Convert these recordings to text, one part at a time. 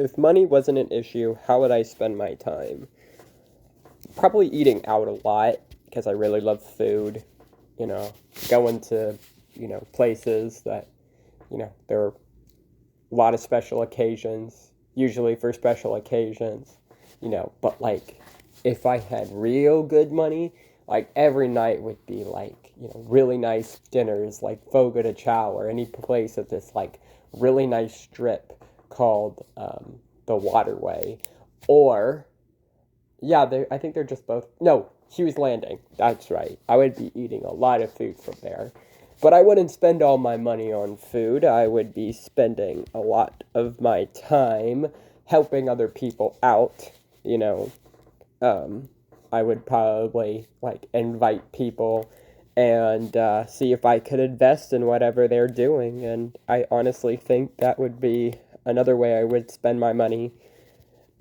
if money wasn't an issue, how would I spend my time? Probably eating out a lot, because I really love food, going to, places that, there are a lot of special occasions, usually for special occasions, but like, if I had real good money, like every night would be like, really nice dinners, like Fogo de Chao or any place at this like really nice strip called the Waterway. Or, yeah, I think they're just both, no, Hughes Landing, that's right. I would be eating a lot of food from there. But I wouldn't spend all my money on food. I would be spending a lot of my time helping other people out, I would probably like invite people and see if I could invest in whatever they're doing. And I honestly think that would be another way I would spend my money.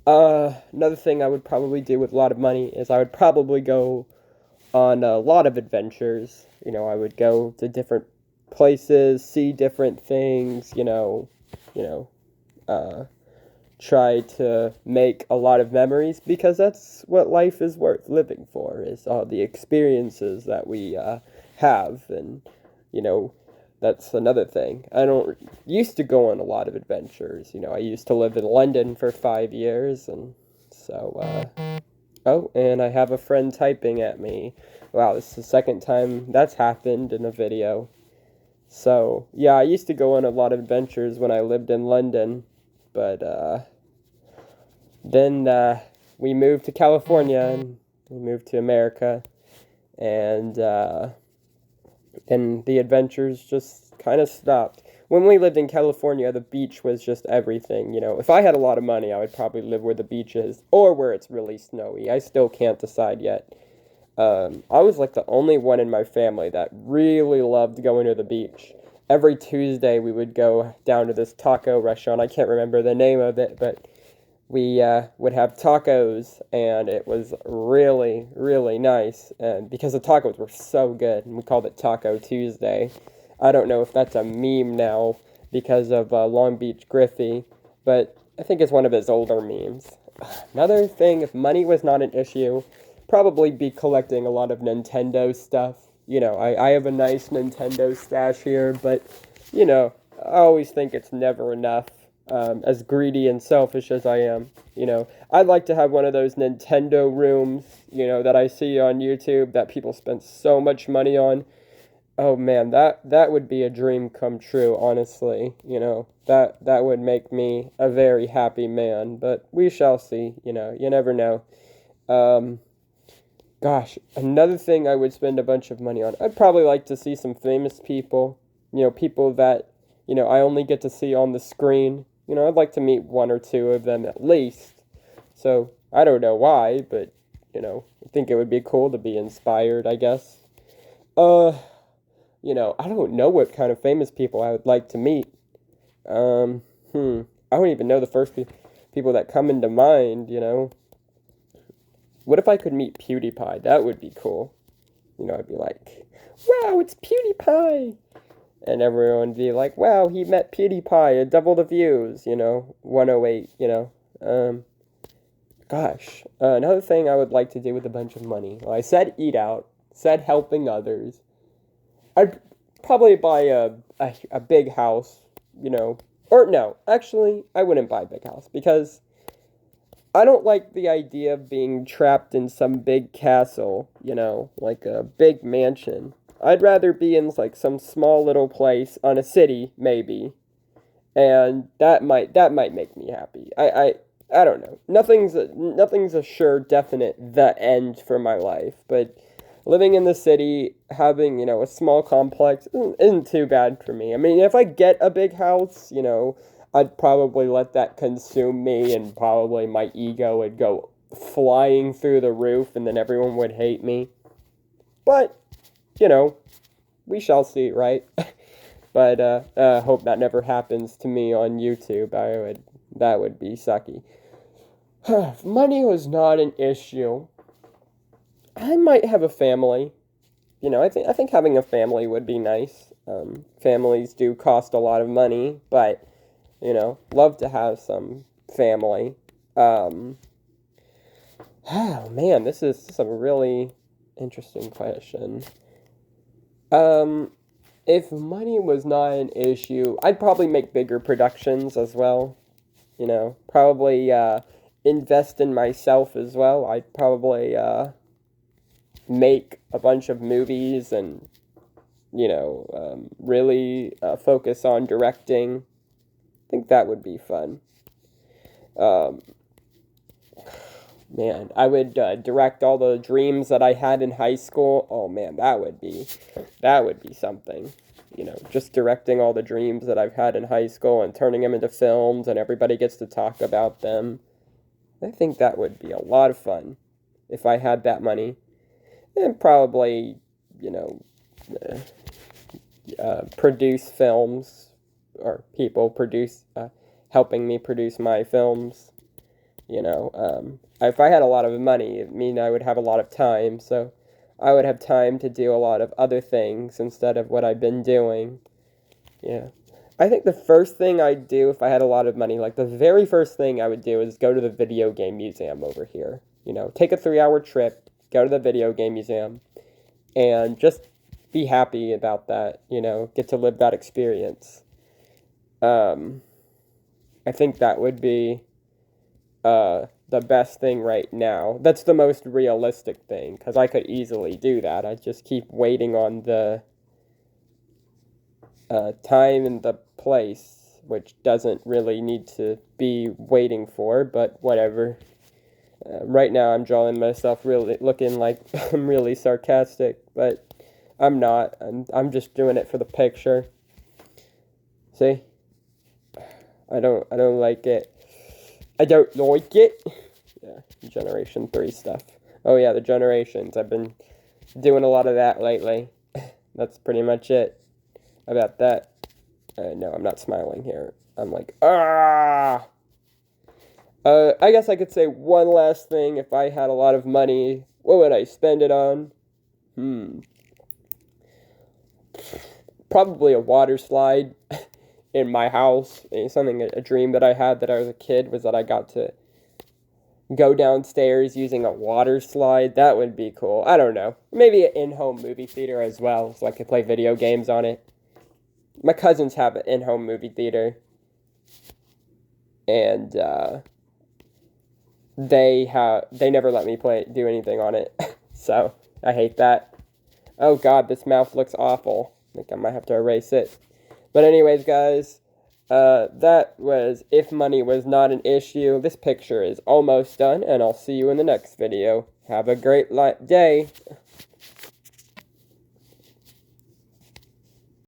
Another thing I would probably do with a lot of money is I would probably go on a lot of adventures. I would go to different places, see different things, try to make a lot of memories, because that's what life is worth living for, is all the experiences that we have. And that's another thing. I don't used to go on a lot of adventures. I used to live in London for 5 years, and so oh, and I have a friend typing at me. Wow, this is the second time that's happened in a video. So yeah, I used to go on a lot of adventures when I lived in London. But then we moved to California, and we moved to America, and then the adventures just kind of stopped. When we lived in California, the beach was just everything. If I had a lot of money, I would probably live where the beach is, or where it's really snowy. I still can't decide yet. I was like the only one in my family that really loved going to the beach. Every Tuesday we would go down to this taco restaurant. I can't remember the name of it, but we would have tacos, and it was really, really nice. And because the tacos were so good, and we called it Taco Tuesday. I don't know if that's a meme now because of Long Beach Griffey, but I think it's one of his older memes. Another thing, if money was not an issue, probably be collecting a lot of Nintendo stuff. I have a nice Nintendo stash here, but, I always think it's never enough, as greedy and selfish as I am. I'd like to have one of those Nintendo rooms, that I see on YouTube that people spend so much money on. Oh man, that would be a dream come true, honestly. That would make me a very happy man, but we shall see. You never know. Gosh, another thing I would spend a bunch of money on. I'd probably like to see some famous people, people that, I only get to see on the screen. I'd like to meet one or two of them at least. So, I don't know why, but, I think it would be cool to be inspired, I guess. I don't know what kind of famous people I would like to meet. I don't even know the first people that come into mind, What if I could meet PewDiePie? That would be cool. I'd be like, wow, it's PewDiePie. And everyone would be like, wow, he met PewDiePie, double the views, 108, Gosh, another thing I would like to do with a bunch of money. Well, I said eat out, said helping others. I'd probably buy a big house, Or no, actually, I wouldn't buy a big house, because I don't like the idea of being trapped in some big castle, like a big mansion. I'd rather be in like some small little place on a city, maybe, and that might make me happy. I don't know. Nothing's a sure definite the end for my life, but living in the city, having a small complex isn't too bad for me. I mean, if I get a big house, I'd probably let that consume me, and probably my ego would go flying through the roof, and then everyone would hate me. But, we shall see, right? But, hope that never happens to me on YouTube. That would be sucky. If money was not an issue, I might have a family. I think having a family would be nice. Families do cost a lot of money, but love to have some family. Oh man, this is a really interesting question. If money was not an issue, I'd probably make bigger productions as well. You know, probably invest in myself as well. I'd probably make a bunch of movies and, really focus on directing. I think that would be fun. Um, Man, I would direct all the dreams that I had in high school. Oh man, that would be something. Just directing all the dreams that I've had in high school and turning them into films, and everybody gets to talk about them. I think that would be a lot of fun if I had that money. And probably, you know, produce films, or people helping me produce my films. If I had a lot of money, it mean I would have a lot of time, so I would have time to do a lot of other things instead of what I've been doing. Yeah. I think the first thing I'd do if I had a lot of money, like the very first thing I would do is go to the video game museum over here. Take a 3-hour trip, go to the video game museum, and just be happy about that, get to live that experience. I think that would be the best thing right now. That's the most realistic thing, because I could easily do that. I just keep waiting on the time and the place, which doesn't really need to be waiting for, but whatever. Right now I'm drawing myself really looking like I'm really sarcastic, but I'm not. I'm just doing it for the picture. See? I don't like it. I don't like it. Yeah, Generation 3 stuff. Oh yeah, the generations. I've been doing a lot of that lately. That's pretty much it about that. No, I'm not smiling here. I'm like, ah! I guess I could say one last thing. If I had a lot of money, what would I spend it on? Probably a water slide in my house. A dream that I had that I was a kid was that I got to go downstairs using a water slide. That would be cool. I don't know. Maybe an in-home movie theater as well, so I could play video games on it. My cousins have an in-home movie theater, and they never let me do anything on it. So I hate that. Oh god, this mouth looks awful. I think I might have to erase it. But anyways, guys, that was If Money Was Not an Issue. This picture is almost done, and I'll see you in the next video. Have a great day.